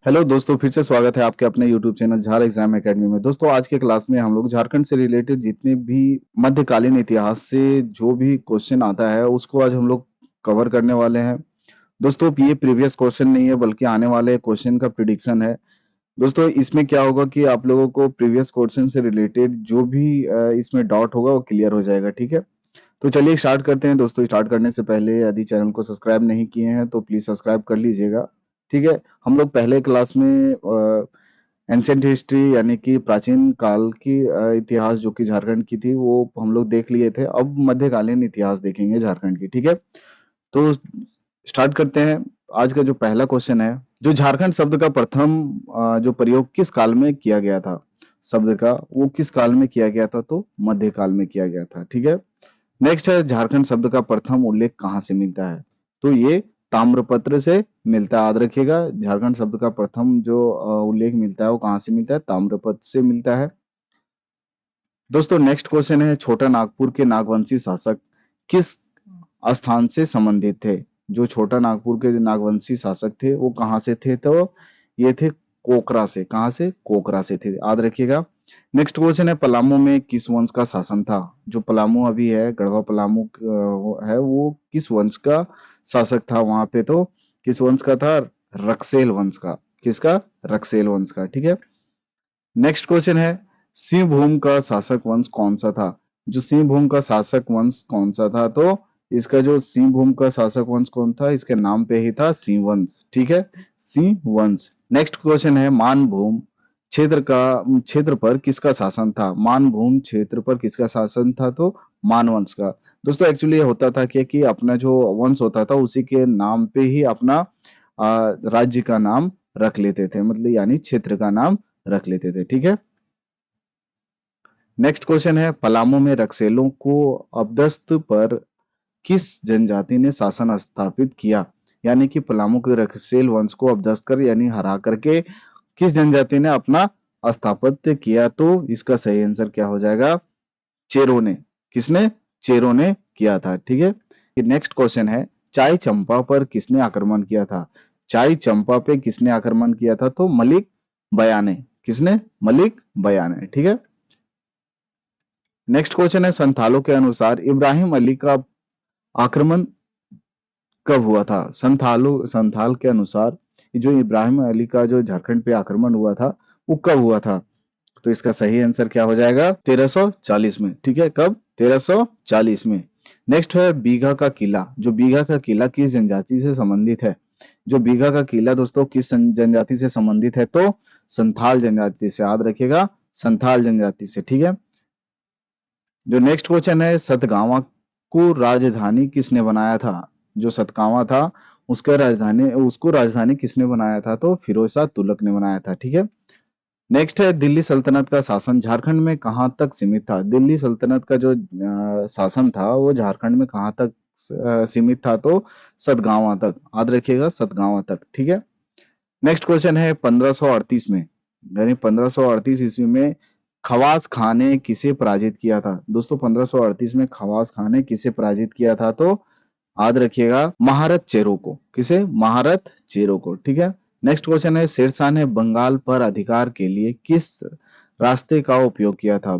Hello दोस्तों, फिर से स्वागत है आपके अपने यूट्यूब चैनल झार एग्जाम एकेडमी में। दोस्तों, आज के क्लास में हम लोग झारखंड से रिलेटेड जितने भी मध्यकालीन इतिहास से जो भी क्वेश्चन आता है उसको आज हम लोग कवर करने वाले हैं। दोस्तों, ये प्रीवियस क्वेश्चन नहीं है बल्कि आने वाले क्वेश्चन का प्रिडिक्शन है। दोस्तों, इसमें क्या होगा कि आप लोगों को प्रीवियस क्वेश्चन से रिलेटेड जो भी इसमें डाउट होगा वो क्लियर हो जाएगा। ठीक है, तो चलिए स्टार्ट करते हैं। दोस्तों, स्टार्ट करने से पहले यदि चैनल को सब्सक्राइब नहीं किए हैं तो प्लीज सब्सक्राइब कर लीजिएगा। ठीक है, हम लोग पहले क्लास में एंशिएंट हिस्ट्री यानी कि प्राचीन काल की इतिहास जो कि झारखंड की थी वो हम लोग देख लिए थे। अब मध्यकालीन इतिहास देखेंगे झारखंड की। ठीक है, तो स्टार्ट करते हैं। आज का जो पहला क्वेश्चन है, जो झारखंड शब्द का प्रथम जो प्रयोग किस काल में किया गया था, शब्द का वो किस काल में किया गया था, तो मध्यकाल में किया गया था। ठीक है, नेक्स्ट है, झारखंड शब्द का प्रथम उल्लेख कहाँ से मिलता है, तो ये ताम्रपत्र से मिलता है। याद रखिएगा, झारखंड शब्द का प्रथम जो उल्लेख मिलता है वो कहाँ से मिलता है, ताम्रपत्र से मिलता है। दोस्तों, नेक्स्ट क्वेश्चन है, छोटा नागपुर के नागवंशी शासक किस स्थान से संबंधित थे। जो छोटा नागपुर के नागवंशी शासक थे वो कहाँ से थे, तो ये थे कोकरा से। कहाँ से, कोकरा से थे। याद रखिएगा। नेक्स्ट क्वेश्चन है, पलामू में किस वंश का शासन था। जो पलामू अभी है, गढ़वा पलामू है, वो किस वंश का शासक था वहां पे, तो किस वंश का था, रक्सेल वंश का। किसका, रक्सेल वंश का। ठीक है, नेक्स्ट क्वेश्चन है, सिंहभूम का शासक वंश कौन सा था। जो सिंहभूम का शासक वंश कौन सा था, तो इसका जो सिंहभूम का शासक वंश कौन था, इसके नाम पे ही था सिंह वंश। ठीक है, सिंह वंश। नेक्स्ट क्वेश्चन है, मानभूम क्षेत्र पर किसका शासन था। मानभूम क्षेत्र पर किसका शासन था, तो मान वंश का। दोस्तों, एक्चुअली होता था कि अपना जो वंश होता था उसी के नाम पे ही अपना राज्य का नाम रख लेते थे, मतलब यानी क्षेत्र का नाम रख लेते थे। ठीक है, नेक्स्ट क्वेश्चन है, पलामू में रक्सेलों को अबदस्त पर किस जनजाति ने शासन स्थापित किया। यानी कि पलामू के रक्सेल वंश को अबदस्त कर यानी हरा करके किस जनजाति ने अपना स्थापित किया, तो इसका सही आंसर क्या हो जाएगा, चेरो ने। किसने, चेरो ने किया था। ठीक है, नेक्स्ट क्वेश्चन है, चाय चंपा पर किसने आक्रमण किया था। चाय चंपा पे किसने आक्रमण किया था, तो मलिक बया ने। किसने, मलिक बया ने। ठीक है, नेक्स्ट क्वेश्चन है, संथालों के अनुसार इब्राहिम अली का आक्रमण कब हुआ था। संथाल के अनुसार जो इब्राहिम अली का जो झारखंड पे आक्रमण हुआ था वो कब हुआ था, तो इसका सही आंसर क्या हो जाएगा, 1340 में। ठीक है, कब, 1340 में। नेक्स्ट है, बीघा का किला। जो बीघा का किला किस जनजाति से संबंधित है। जो बीघा का किला दोस्तों किस जनजाति से संबंधित है, तो संथाल जनजाति से। याद रखिएगा, संथाल जनजाति से। ठीक है, जो नेक्स्ट क्वेश्चन है, सतगावा को राजधानी किसने बनाया था। जो सतगावा था उसको राजधानी किसने बनाया था, तो फिरोज शाह तुगलक ने बनाया था। ठीक है, नेक्स्ट है, दिल्ली सल्तनत का शासन झारखंड में कहाँ तक सीमित था। दिल्ली सल्तनत का जो शासन था वो झारखंड में कहाँ तक सीमित था, तो सतगावा तक। याद रखिएगा, सतगावा तक। ठीक है, नेक्स्ट क्वेश्चन है, 1538 में यानी 1538 ईस्वी में खवास खान ने किसे पराजित किया था। दोस्तों, 1538 में खवास खान ने किसे पराजित किया था, तो याद रखिएगा, महारत चेरो को। किसे, महारत चेरो को। ठीक है, नेक्स्ट क्वेश्चन है, शेरशाह ने बंगाल पर अधिकार के लिए किस रास्ते का उपयोग किया था।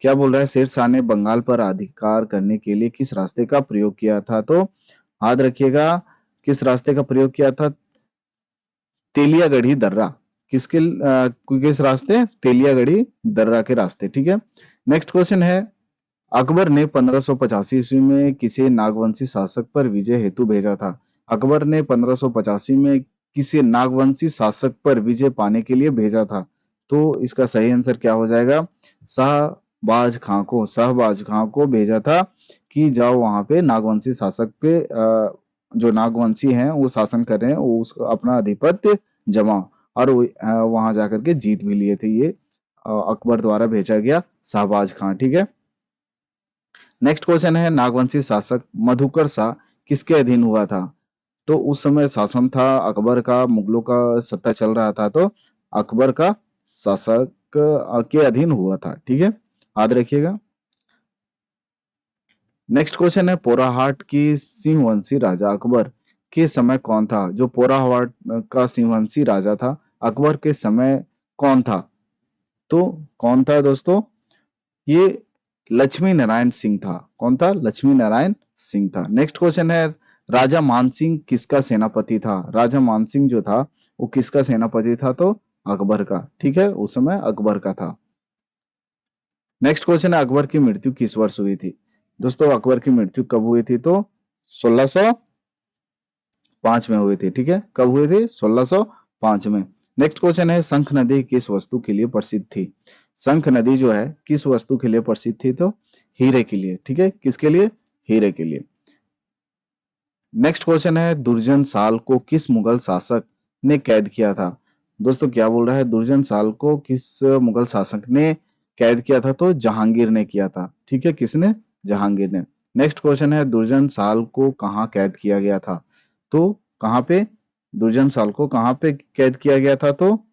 क्या बोल रहा है, शेरशाह ने बंगाल पर अधिकार करने के लिए किस रास्ते का प्रयोग किया था, तो याद रखिएगा, किस रास्ते का प्रयोग किया था, तेलियागढ़ी दर्रा। किस रास्ते, तेलियागढ़ी दर्रा के रास्ते। ठीक है, नेक्स्ट क्वेश्चन है, अकबर ने 1585 ईस्वी में किसे नागवंशी शासक पर विजय हेतु भेजा था। अकबर ने 1585 में किसे नागवंशी शासक पर विजय पाने के लिए भेजा था, तो इसका सही आंसर क्या हो जाएगा, शाहबाज खां को भेजा था कि जाओ वहां पे नागवंशी शासक पे जो नागवंशी हैं वो शासन कर रहे हैं, वो उसको अपना आधिपत्य जमा, और वहां जाकर के जीत भी लिए थे। ये अकबर द्वारा भेजा गया शाहबाज खां। ठीक है, नेक्स्ट क्वेश्चन है, नागवंशी शासक मधुकर शाह किसके अधीन हुआ था। तो उस समय शासन था अकबर का, मुगलों का सत्ता चल रहा था, तो अकबर का शासक के अधीन हुआ था। ठीक है, याद रखिएगा। नेक्स्ट क्वेश्चन है, पोराहाट की सिंहवंशी राजा अकबर के समय कौन था। जो पोराहाट का सिंहवंशी राजा था अकबर के समय कौन था? तो कौन था दोस्तों? ये लक्ष्मी नारायण सिंह था। कौन था? लक्ष्मी नारायण सिंह था। नेक्स्ट क्वेश्चन है, राजा मानसिंह किसका सेनापति था? राजा मानसिंह जो था वो किसका सेनापति था? तो अकबर का। ठीक है, उस समय अकबर का था। नेक्स्ट क्वेश्चन है, अकबर की मृत्यु किस वर्ष हुई थी? दोस्तों अकबर की मृत्यु कब हुई थी? तो 1605 में हुई थी। ठीक है, कब हुई थी? 1605 में। नेक्स्ट क्वेश्चन है, शंख नदी किस वस्तु के लिए प्रसिद्ध थी? शंख नदी जो है किस वस्तु के लिए प्रसिद्ध थी? तो हीरे के लिए। ठीक है, किसके लिए? हीरे के लिए। नेक्स्ट क्वेश्चन है, दुर्जन साल को किस मुगल शासक ने कैद किया था? दोस्तों क्या बोल रहा है, दुर्जन साल को किस मुगल शासक ने कैद किया था? तो जहांगीर ने किया था। ठीक है, किसने? जहांगीर ने। नेक्स्ट क्वेश्चन है, दुर्जन साल को कहाँ कैद किया गया था? तो कहाँ पे दुर्जन साल को कहाँ पे कैद किया गया था? तो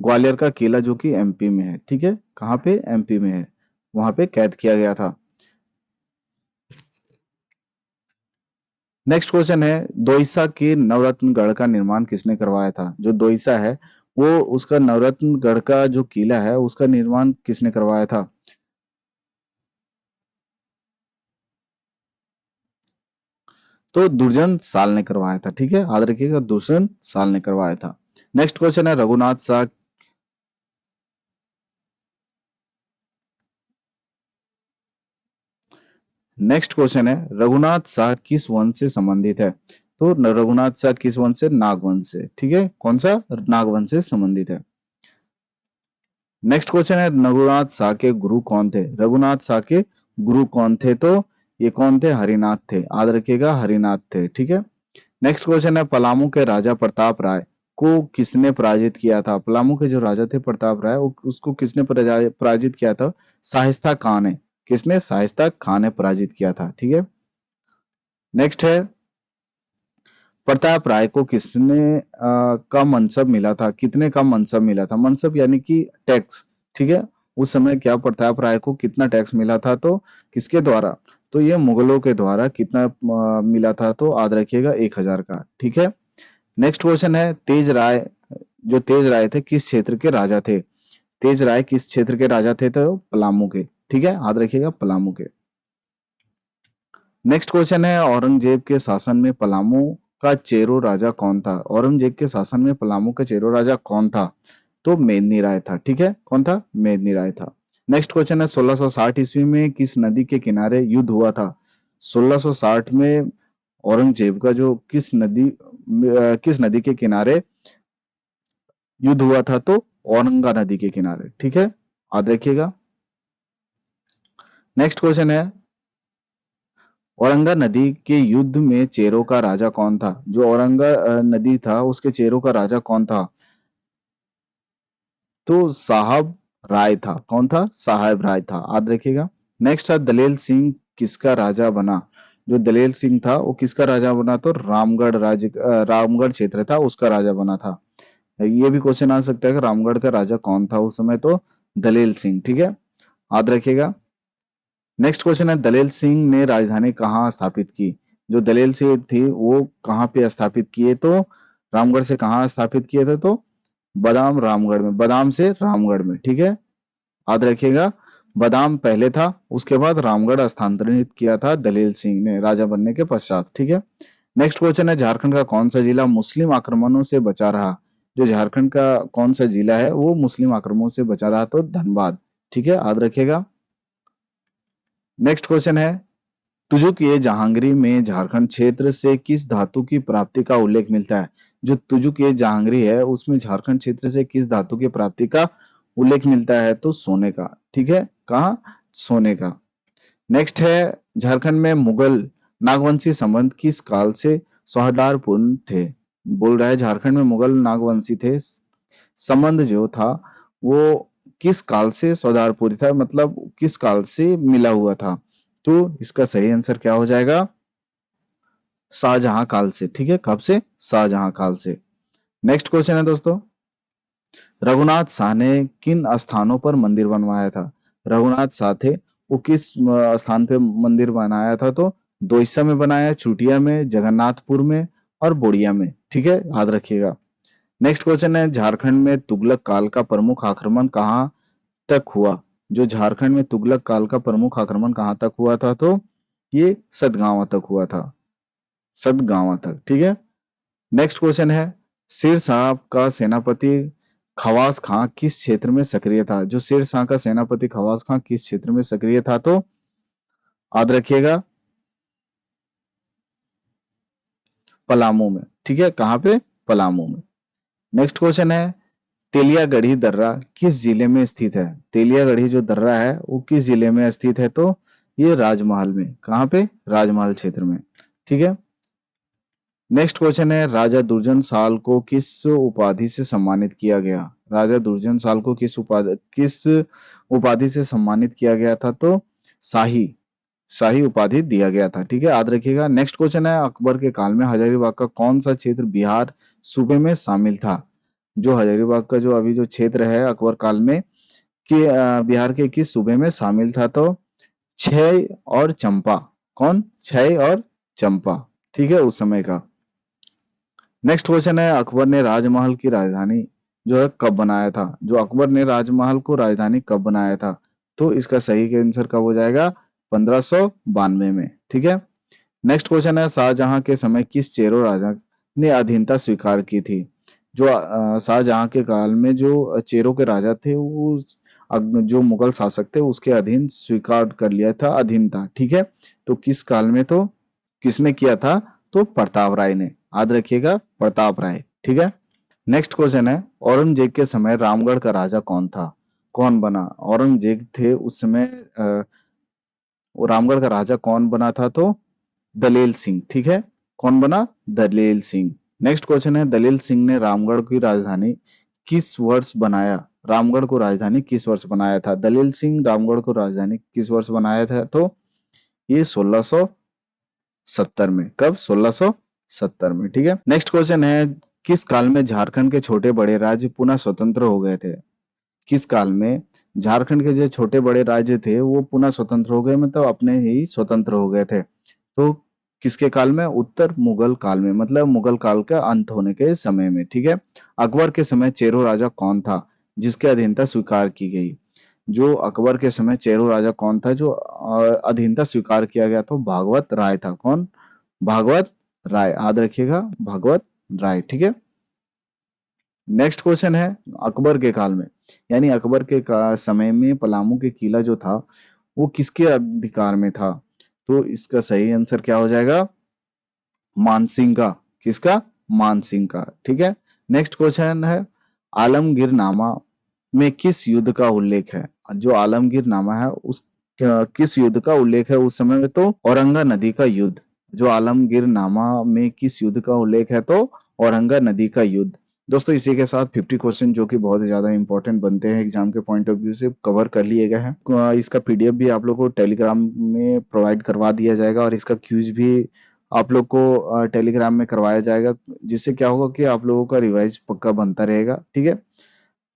ग्वालियर का किला जो कि एमपी में है। ठीक है, कहाँ पे? एमपी में है, वहां पे कैद किया गया था। नेक्स्ट क्वेश्चन है, दोईसा के नवरत्न गढ़ का निर्माण किसने करवाया था? जो दोईसा है वो उसका नवरत्न गढ़ का जो किला है उसका निर्माण किसने करवाया था? तो दुर्जन साल ने करवाया था। ठीक है, याद रखिएगा, दुर्जन साल ने करवाया था। नेक्स्ट क्वेश्चन है, रघुनाथ शाह। नेक्स्ट क्वेश्चन है, रघुनाथ शाह किस वंश से संबंधित है? तो रघुनाथ शाह किस वंश से? नागवंश से। ठीक है, कौन सा? नागवंश से संबंधित है। नेक्स्ट क्वेश्चन है, रघुनाथ शाह के गुरु कौन थे? रघुनाथ शाह के गुरु कौन थे? तो ये कौन थे? हरिनाथ थे। याद रखिएगा, हरिनाथ थे। ठीक है। नेक्स्ट क्वेश्चन है, पलामू के राजा प्रताप राय को किसने पराजित किया था? पलामू के जो राजा थे प्रताप राय, उसको किसने पराजित किया था? शाइस्ता खान ने। किसने? शाइस्ता खान ने पराजित किया था। ठीक है। नेक्स्ट है, प्रताप राय को किसने का मनसब मिला था? कितने का मनसब मिला था? मनसब यानी कि टैक्स। ठीक है, उस समय क्या प्रताप राय को कितना टैक्स मिला था? तो किसके द्वारा? तो ये मुगलों के द्वारा कितना मिला था? तो याद रखिएगा 1000 का। ठीक है। नेक्स्ट क्वेश्चन है, तेज राय, जो तेज राय थे किस क्षेत्र के राजा थे? तेज राय किस क्षेत्र के राजा थे? तो पलामू के। ठीक है, याद रखिएगा, पलामू के। नेक्स्ट क्वेश्चन है, औरंगजेब के शासन में पलामू का चेरो राजा कौन था? औरंगजेब के शासन में पलामू का चेरो राजा कौन था? तो मेदिनी राय था। ठीक है, कौन था? मेदिनी राय था। नेक्स्ट क्वेश्चन है, 1660 ईस्वी में किस नदी के किनारे युद्ध हुआ था? 1660 में औरंगजेब का जो किस नदी के किनारे युद्ध हुआ था? तो औरंगा नदी के किनारे। ठीक है, याद रखिएगा। नेक्स्ट क्वेश्चन है, औरंगा नदी के युद्ध में चेरों का राजा कौन था? जो औरंगा नदी था उसके चेरों का राजा कौन था? तो साहब राय था। कौन था? साहब राय था। याद रखिएगा। नेक्स्ट है, दलेल सिंह किसका राजा बना? जो दलेल सिंह था वो किसका राजा बना? तो रामगढ़ क्षेत्र था उसका राजा बना था। ये भी क्वेश्चन आ सकता है कि रामगढ़ का राजा कौन था उस समय? तो दलेल सिंह। ठीक है, याद रखिएगा। नेक्स्ट क्वेश्चन है, दलेल सिंह ने राजधानी कहाँ स्थापित की? जो दलेल सिंह थी वो कहाँ पे स्थापित किए? तो रामगढ़ से कहाँ स्थापित किए थे? तो बादाम रामगढ़ में, बादाम से रामगढ़ में। ठीक है, याद रखिएगा। बादाम पहले था, उसके बाद रामगढ़ स्थानांतरित किया था दलेल सिंह ने राजा बनने के पश्चात। ठीक है। नेक्स्ट क्वेश्चन है, झारखंड का कौन सा जिला मुस्लिम आक्रमणों से बचा रहा? जो झारखंड का कौन सा जिला है वो मुस्लिम आक्रमणों से बचा रहा? तो धनबाद। ठीक है, याद रखिएगा। नेक्स्ट क्वेश्चन है, तुजुक ये जहांगीर में झारखंड क्षेत्र से किस धातु की प्राप्ति का उल्लेख मिलता है? जो तुजुक ये जहांगीर है उसमें झारखंड क्षेत्र से किस धातु की प्राप्ति का उल्लेख मिलता है? तो सोने का। ठीक है, कहाँ? सोने का। नेक्स्ट है, झारखंड में मुगल नागवंशी संबंध किस काल से सौहार्दपूर्ण थे? बोल रहा है झारखंड में मुगल नागवंशी थे, संबंध जो था वो किस काल से सौहार्दपूर्ण था, मतलब किस काल से मिला हुआ था? तो इसका सही आंसर क्या हो जाएगा? शाहजहां काल से। ठीक है, कब से? शाहजहां काल से। नेक्स्ट क्वेश्चन है दोस्तों, रघुनाथ शाह ने किन स्थानों पर मंदिर बनवाया था? रघुनाथ शाह थे वो किस स्थान पे मंदिर बनाया था? तो दोईसा में बनाया, चुटिया में, जगन्नाथपुर में और बोड़िया में। ठीक है, याद रखिएगा। नेक्स्ट क्वेश्चन है, झारखंड में तुगलक काल का प्रमुख आक्रमण कहाँ तक हुआ? जो झारखंड में तुगलक काल का प्रमुख आक्रमण कहाँ तक हुआ था? तो ये सतगावा तक हुआ था, सतगावा तक, ठीक है। नेक्स्ट क्वेश्चन है, शेर शाह का सेनापति खवास खां किस क्षेत्र में सक्रिय था? जो शेर शाह का सेनापति खवास खां किस क्षेत्र में सक्रिय था? तो याद रखिएगा, पलामू में, ठीक है। कहाँ पे? पलामू में। नेक्स्ट क्वेश्चन है, तेलियागढ़ी दर्रा किस जिले में स्थित है? तेलियागढ़ी जो दर्रा है वो किस जिले में स्थित है? तो ये राजमहल में। कहाँ पे? राजमहल क्षेत्र में, ठीक है। नेक्स्ट क्वेश्चन है, राजा दुर्जन को किस उपाधि से सम्मानित किया गया? राजा दुर्जन को किस उपाधि से सम्मानित किया गया था? तो शाही शाही उपाधि दिया गया था, ठीक है, याद रखिएगा। नेक्स्ट क्वेश्चन है, अकबर के काल में हजारीबाग का कौन सा क्षेत्र बिहार सूबे में शामिल था? जो हजारीबाग का जो अभी जो क्षेत्र है अकबर काल में कि बिहार के किस सूबे में शामिल था? तो छय और चंपा। कौन? छय और चंपा, ठीक है, उस समय का। नेक्स्ट क्वेश्चन है, अकबर ने राजमहल की राजधानी जो है कब बनाया था? जो अकबर ने राजमहल को राजधानी कब बनाया था? तो इसका सही आंसर कब हो जाएगा? 1592 में, ठीक है। नेक्स्ट क्वेश्चन है, शाहजहां के समय किस चेरो राजा ने अधीनता स्वीकार की थी? जो शाहजहां के काल में जो चेरो के राजा थे वो जो मुगल शासक थे उसके अधीन स्वीकार कर लिया था अधीनता, ठीक है। तो किस काल में? तो किसने किया था? तो प्रताप राय ने, याद रखिएगा, प्रताप राय, ठीक है। नेक्स्ट क्वेश्चन है, औरंगजेब के समय रामगढ़ का राजा कौन था? कौन बना? औरंगजेब थे उस समय, वो रामगढ़ का राजा कौन बना था? तो दलेल सिंह, ठीक है। कौन बना? दलेल सिंह। नेक्स्ट क्वेश्चन है, दलेल सिंह ने रामगढ़ की राजधानी किस वर्ष बनाया? रामगढ़ को राजधानी किस वर्ष बनाया था? दलेल सिंह रामगढ़ को राजधानी किस वर्ष बनाया था? तो ये 1670 में। कब? 1670 में, ठीक है। नेक्स्ट क्वेश्चन है, किस काल में झारखंड के छोटे बड़े राज्य पुनः स्वतंत्र हो गए थे? किस काल में झारखंड के जो छोटे बड़े राज्य थे वो पुनः स्वतंत्र हो गए, मतलब अपने ही स्वतंत्र हो गए थे? तो किसके काल में? उत्तर मुगल काल में, मतलब मुगल काल का अंत होने के समय में, ठीक है। अकबर के समय चेरो राजा कौन था जिसकी अधीनता स्वीकार की गई? जो अकबर के समय चेरो राजा कौन था जो अधीनता स्वीकार किया गया? तो भागवत राय था। कौन? भागवत राय, याद रखिएगा, भागवत राय, ठीक है। नेक्स्ट क्वेश्चन है, अकबर के काल में यानी अकबर के समय में पलामू के किला जो था वो किसके अधिकार में था? तो इसका सही आंसर क्या हो जाएगा? मानसिंह का। किसका? मानसिंह का, ठीक है। नेक्स्ट क्वेश्चन है, आलमगीर नामा में किस युद्ध का उल्लेख है? जो आलमगीर नामा है उस किस युद्ध का उल्लेख है उस समय में? तो औरंगा नदी का युद्ध। जो आलमगीर नामा में किस युद्ध का उल्लेख है? तो औरंगा नदी का युद्ध। दोस्तों इसी के साथ 50 क्वेश्चन जो कि बहुत ज्यादा इंपॉर्टेंट बनते हैं एग्जाम के पॉइंट ऑफ व्यू से कवर कर लिए गए हैं। इसका पीडीएफ भी आप लोग को टेलीग्राम में प्रोवाइड करवा दिया जाएगा और इसका क्यूज भी आप लोग को टेलीग्राम में करवाया जाएगा, जिससे क्या होगा कि आप लोगों का रिवाइज पक्का बनता रहेगा, ठीक है।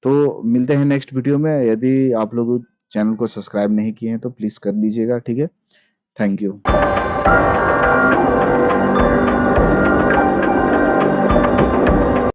तो मिलते हैं नेक्स्ट वीडियो में। यदि आप लोग चैनल को सब्सक्राइब नहीं किए हैं तो प्लीज कर लीजिएगा, ठीक है। Thank you.